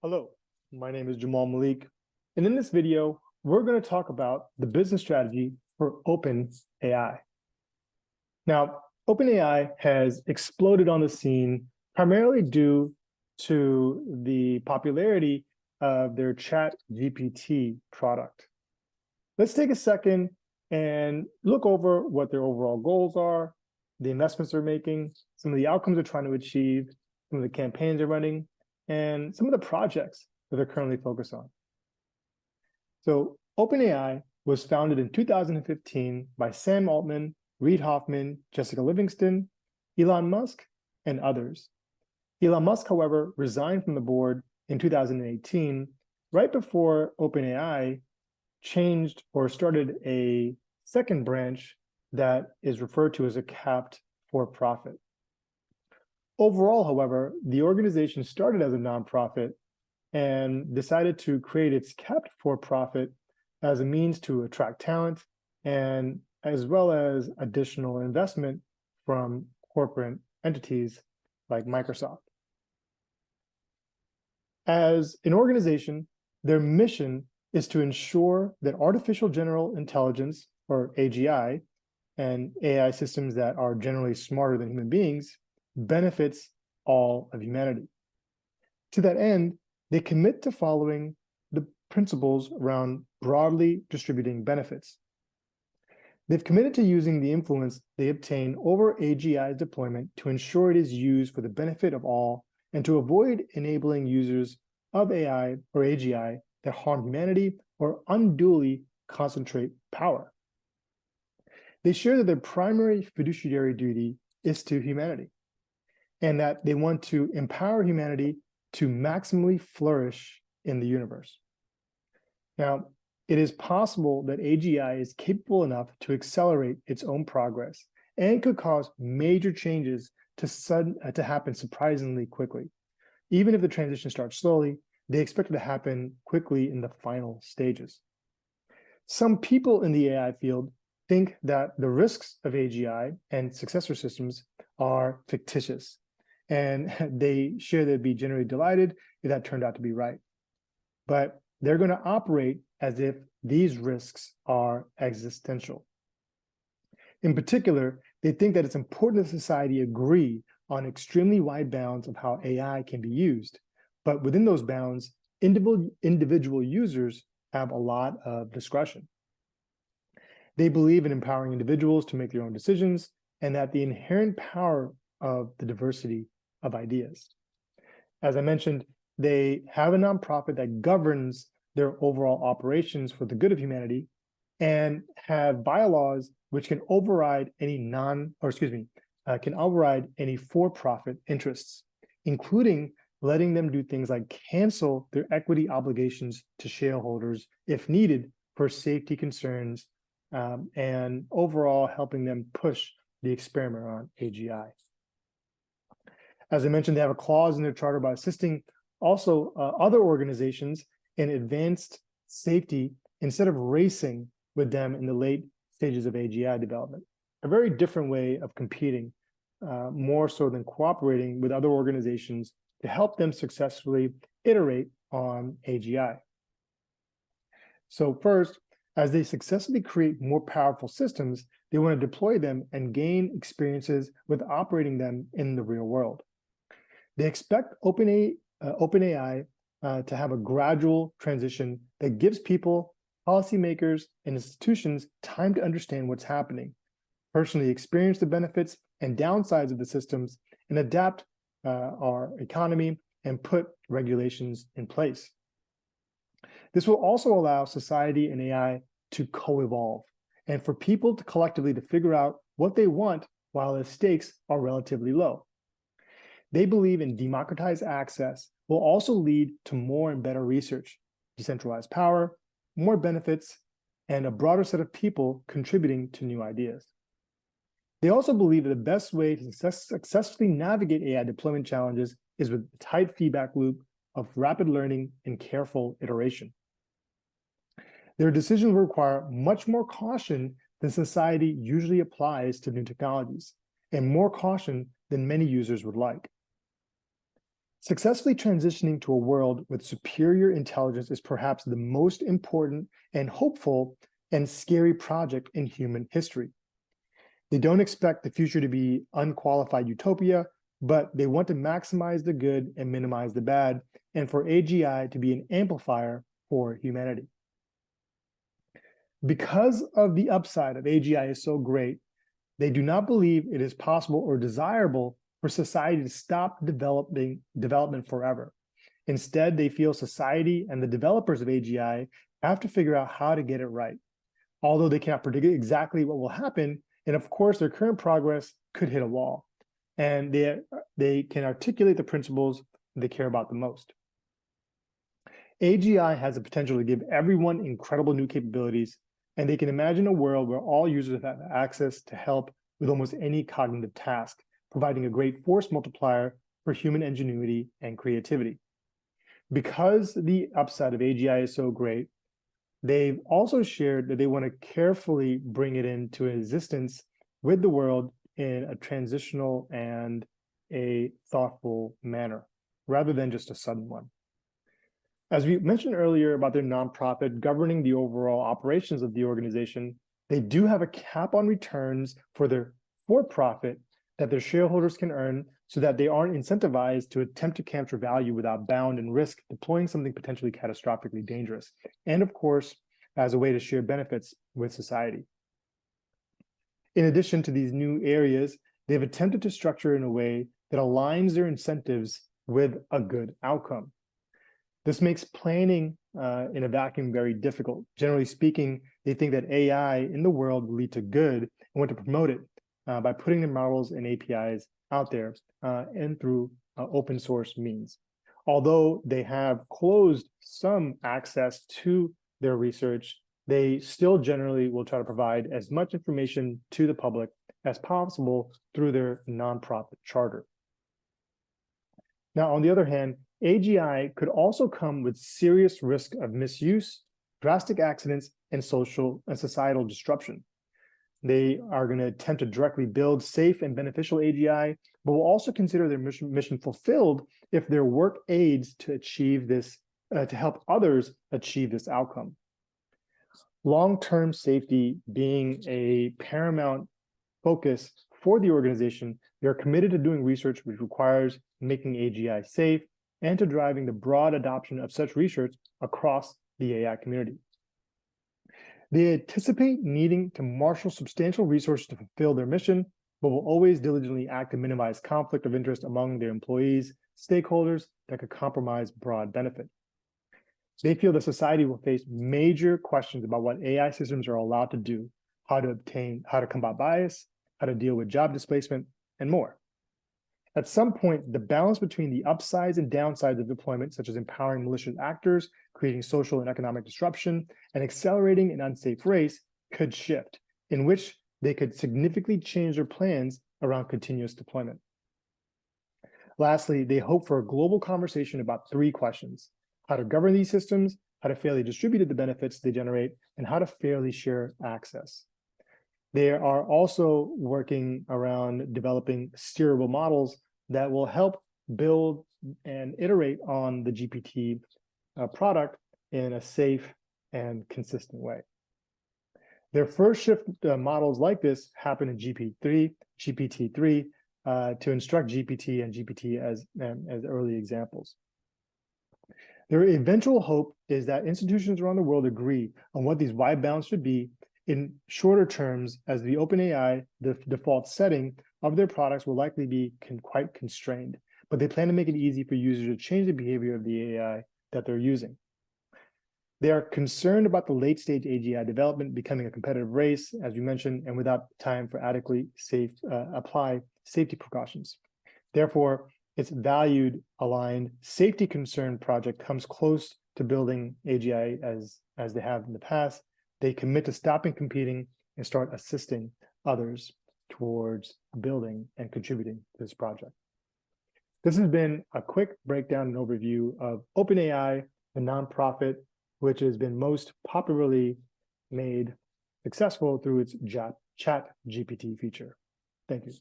Hello, my name is Jamal Malik, and in this video, we're going to talk about the business strategy for OpenAI. Now, OpenAI has exploded on the scene primarily due to the popularity of their Chat GPT product. Let's take a second and look over what their overall goals are, the investments they're making, some of the outcomes they're trying to achieve, some of the campaigns they're running, and some of the projects that they're currently focused on. So OpenAI was founded in 2015 by Sam Altman, Reid Hoffman, Jessica Livingston, Elon Musk, and others. Elon Musk, however, resigned from the board in 2018, right before OpenAI changed or started a second branch that is referred to as a capped for-profit. Overall, however, the organization started as a nonprofit and decided to create its capped for-profit as a means to attract talent and as well as additional investment from corporate entities like Microsoft. As an organization, their mission is to ensure that artificial general intelligence, or AGI, and AI systems that are generally smarter than human beings benefits all of humanity. To that end, they commit to following the principles around broadly distributing benefits. They've committed to using the influence they obtain over AGI's deployment to ensure it is used for the benefit of all and to avoid enabling users of AI or AGI that harm humanity or unduly concentrate power. They share that their primary fiduciary duty is to humanity, and that they want to empower humanity to maximally flourish in the universe. Now, it is possible that AGI is capable enough to accelerate its own progress and could cause major changes to happen surprisingly quickly. Even if the transition starts slowly, they expect it to happen quickly in the final stages. Some people in the AI field think that the risks of AGI and successor systems are fictitious, and they share they'd be generally delighted if that turned out to be right. But they're going to operate as if these risks are existential. In particular, they think that it's important that society agree on extremely wide bounds of how AI can be used. But within those bounds, individual users have a lot of discretion. They believe in empowering individuals to make their own decisions and that the inherent power of the diversity of ideas. As I mentioned, they have a nonprofit that governs their overall operations for the good of humanity and have bylaws which can override any for-profit interests, including letting them do things like cancel their equity obligations to shareholders if needed for safety concerns, and overall helping them push the experiment on AGI. As I mentioned, they have a clause in their charter about assisting also other organizations in advanced safety instead of racing with them in the late stages of AGI development. A very different way of competing, more so than cooperating with other organizations to help them successfully iterate on AGI. So first, as they successfully create more powerful systems, they want to deploy them and gain experiences with operating them in the real world. They expect OpenAI to have a gradual transition that gives people, policymakers, and institutions time to understand what's happening, personally experience the benefits and downsides of the systems, and adapt our economy and put regulations in place. This will also allow society and AI to co-evolve and for people to collectively to figure out what they want while the stakes are relatively low. They believe in democratized access will also lead to more and better research, decentralized power, more benefits, and a broader set of people contributing to new ideas. They also believe that the best way to successfully navigate AI deployment challenges is with a tight feedback loop of rapid learning and careful iteration. Their decisions will require much more caution than society usually applies to new technologies, and more caution than many users would like. Successfully transitioning to a world with superior intelligence is perhaps the most important and hopeful and scary project in human history. They don't expect the future to be unqualified utopia, but they want to maximize the good and minimize the bad, and for AGI to be an amplifier for humanity. Because of the upside of AGI is so great, they do not believe it is possible or desirable for society to stop development forever. Instead, they feel society and the developers of AGI have to figure out how to get it right. Although they cannot predict exactly what will happen, and of course, their current progress could hit a wall, and they can articulate the principles they care about the most. AGI has the potential to give everyone incredible new capabilities, and they can imagine a world where all users have access to help with almost any cognitive task, providing a great force multiplier for human ingenuity and creativity. Because the upside of AGI is so great, they've also shared that they want to carefully bring it into existence with the world in a transitional and a thoughtful manner, rather than just a sudden one. As we mentioned earlier about their nonprofit governing the overall operations of the organization, they do have a cap on returns for their for-profit that their shareholders can earn so that they aren't incentivized to attempt to capture value without bound and risk deploying something potentially catastrophically dangerous. And of course, as a way to share benefits with society. In addition to these new areas, they've attempted to structure in a way that aligns their incentives with a good outcome. This makes planning in a vacuum very difficult. Generally speaking, they think that AI in the world will lead to good and want to promote it by putting their models and APIs out there and through open source means. Although they have closed some access to their research, they still generally will try to provide as much information to the public as possible through their nonprofit charter. Now, on the other hand, AGI could also come with serious risk of misuse, drastic accidents, and social and societal disruption. They are going to attempt to directly build safe and beneficial AGI, but will also consider their mission fulfilled if their work aids to achieve this, to help others achieve this outcome. Long-term safety being a paramount focus for the organization, they are committed to doing research which requires making AGI safe and to driving the broad adoption of such research across the AI community. They anticipate needing to marshal substantial resources to fulfill their mission, but will always diligently act to minimize conflict of interest among their employees, stakeholders that could compromise broad benefit. They feel that society will face major questions about what AI systems are allowed to do, how to combat bias, how to deal with job displacement, and more. At some point, the balance between the upsides and downsides of deployment, such as empowering malicious actors, creating social and economic disruption, and accelerating an unsafe race, could shift, in which they could significantly change their plans around continuous deployment. Lastly, they hope for a global conversation about three questions: how to govern these systems, how to fairly distribute the benefits they generate, and how to fairly share access. They are also working around developing steerable models that will help build and iterate on the GPT product in a safe and consistent way. Their first shift models like this happen in GPT-3 to instruct GPT and GPT as early examples. Their eventual hope is that institutions around the world agree on what these wide bounds should be in shorter terms, as the OpenAI, the default setting of their products will likely be quite constrained, but they plan to make it easy for users to change the behavior of the AI that they're using. They are concerned about the late-stage AGI development becoming a competitive race, as we mentioned, and without time for adequately apply safety precautions. Therefore, its valued-aligned, safety-concerned project comes close to building AGI as they have in the past. They commit to stopping competing and start assisting others towards building and contributing to this project. This has been a quick breakdown and overview of OpenAI, the nonprofit, which has been most popularly made successful through its chat GPT feature. Thank you.